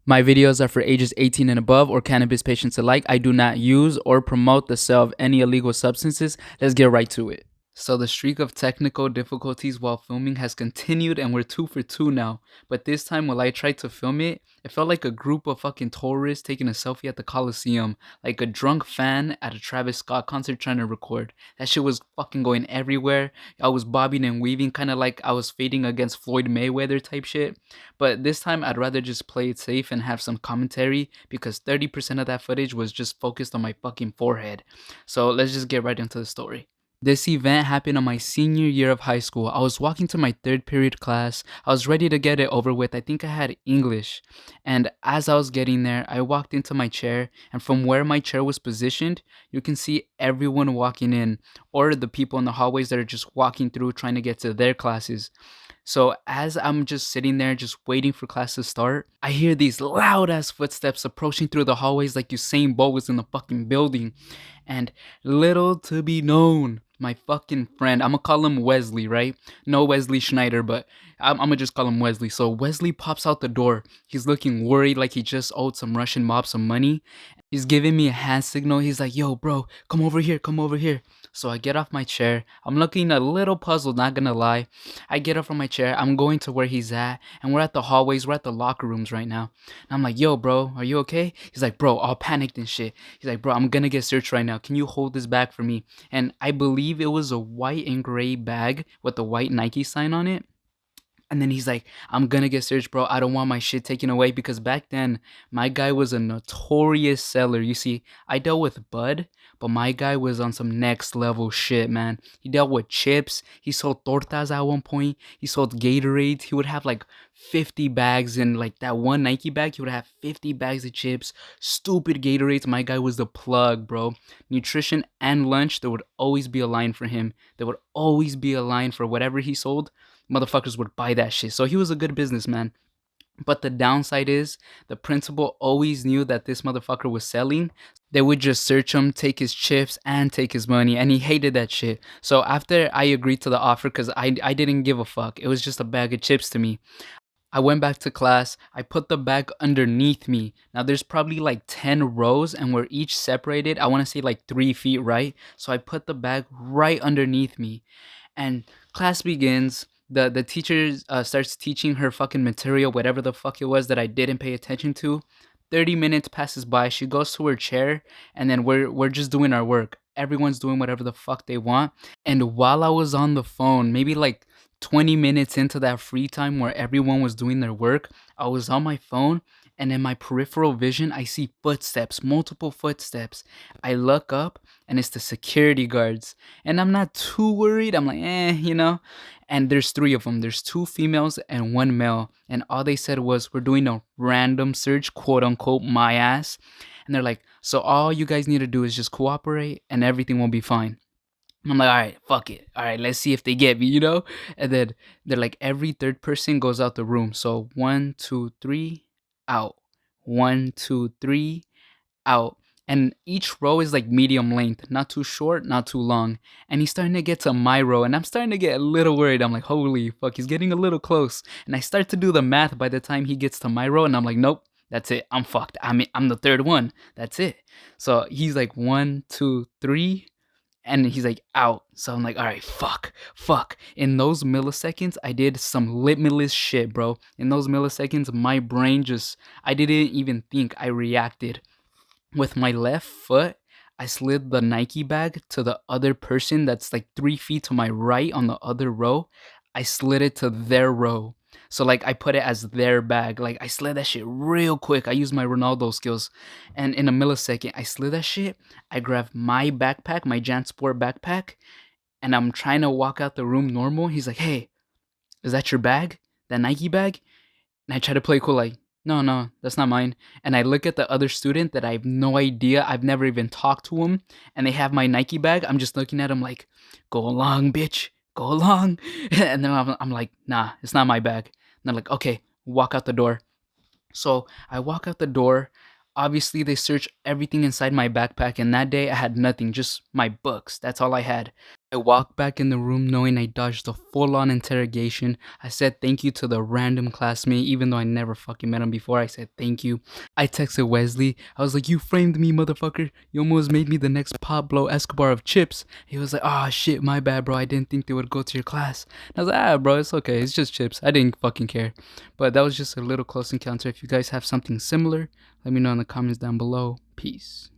My videos are for ages 18 and above or cannabis patients alike. I do not use or promote the sale of any illegal substances. Let's get right to it. So the streak of technical difficulties while filming has continued and we're 2 for 2 now. But this time while I tried to film it, it felt like a group of fucking tourists taking a selfie at the Coliseum. Like a drunk fan at a Travis Scott concert trying to record. That shit was fucking going everywhere. I was bobbing and weaving, kind of like I was fading against Floyd Mayweather type shit. But this time I'd rather just play it safe and have some commentary because 30% of that footage was just focused on my fucking forehead. So let's just get right into the story. This event happened on my senior year of high school. I was walking to my third period class. I was ready to get it over with. I think I had English. And as I was getting there, I walked into my chair. And from where my chair was positioned, you can see everyone walking in, or the people in the hallways that are just walking through trying to get to their classes. So as I'm just sitting there, just waiting for class to start, I hear these loud ass footsteps approaching through the hallways like Usain Bolt was in the fucking building. And little to be known, my fucking friend, I'm gonna call him Wesley, right? No Wesley Schneider, but I'm gonna just call him Wesley. So Wesley pops out the door. He's looking worried like he just owed some Russian mob some money. He's giving me a hand signal. He's like, yo, bro, come over here, come over here. So I get off my chair. I'm looking a little puzzled, not gonna lie. I get up from my chair. I'm going to where he's at, and we're at the hallways. We're at the locker rooms right now. And I'm like, yo, bro, are you okay? He's like, bro, all panicked and shit. He's like, bro, I'm gonna get searched right now. Can you hold this bag for me? And I believe it was a white and gray bag with the white Nike sign on it. And then he's like, I'm gonna get searched, bro. I don't want my shit taken away because back then, my guy was a notorious seller. You see, I dealt with Bud, but my guy was on some next level shit, man. He dealt with chips. He sold tortas at one point. He sold Gatorade. He would have like 50 bags in like that one Nike bag. He would have 50 bags of chips, stupid Gatorades. My guy was the plug, bro. Nutrition and lunch, there would always be a line for him. There would always be a line for whatever he sold. Motherfuckers would buy that shit. So he was a good businessman. But the downside is the principal always knew that this motherfucker was selling. They would just search him, take his chips, and take his money. And he hated that shit. So after I agreed to the offer, because I didn't give a fuck, it was just a bag of chips to me. I went back to class. I put the bag underneath me. Now there's probably like 10 rows and we're each separated. I want to say like 3 feet, right? So I put the bag right underneath me. And class begins. The teacher starts teaching her fucking material, whatever the fuck it was that I didn't pay attention to. 30 minutes passes by. She goes to her chair, and then we're just doing our work. Everyone's doing whatever the fuck they want. And while I was on the phone, maybe like 20 minutes into that free time where everyone was doing their work, I was on my phone, and in my peripheral vision, I see footsteps, multiple footsteps. I look up, and it's the security guards. And I'm not too worried. I'm like, you know? And there's three of them. There's two females and one male. And all they said was, we're doing a random search, quote unquote, my ass. And they're like, so all you guys need to do is just cooperate and everything will be fine. I'm like, all right, fuck it. All right, let's see if they get me, you know? And then they're like, every third person goes out the room. So 1, 2, 3, out. 1, 2, 3, out. And each row is like medium length, not too short, not too long. And he's starting to get to my row, and I'm starting to get a little worried. I'm like, holy fuck, he's getting a little close. And I start to do the math by the time he gets to my row, and I'm like, nope, that's it. I'm fucked. I'm the third one. That's it. So he's like 1, 2, 3, and he's like out. So I'm like, all right, fuck. In those milliseconds, I did some limitless shit, bro. In those milliseconds, my brain just, I didn't even think. I reacted. With my left foot, I slid the Nike bag to the other person that's like 3 feet to my right on the other row. I slid it to their row. So like I put it as their bag. Like I slid that shit real quick. I used my Ronaldo skills. And in a millisecond, I slid that shit. I grabbed my backpack, my JanSport backpack, and I'm trying to walk out the room normal. He's like, hey, is that your bag? That Nike bag? And I try to play cool, like, no, that's not mine. And I look at the other student that I have no idea. I've never even talked to him. And they have my Nike bag. I'm just looking at him like, go along, bitch. Go along. And then I'm like, nah, it's not my bag. And they're like, okay, walk out the door. So I walk out the door. Obviously, they search everything inside my backpack. And that day, I had nothing, just my books. That's all I had. I walked back in the room knowing I dodged a full-on interrogation. I said thank you to the random classmate, even though I never fucking met him before. I said thank you. I texted Wesley. I was like, you framed me, motherfucker. You almost made me the next Pablo Escobar of chips. He was like, ah, shit, my bad, bro. I didn't think they would go to your class. And I was like, bro, it's okay. It's just chips. I didn't fucking care. But that was just a little close encounter. If you guys have something similar, let me know in the comments down below. Peace.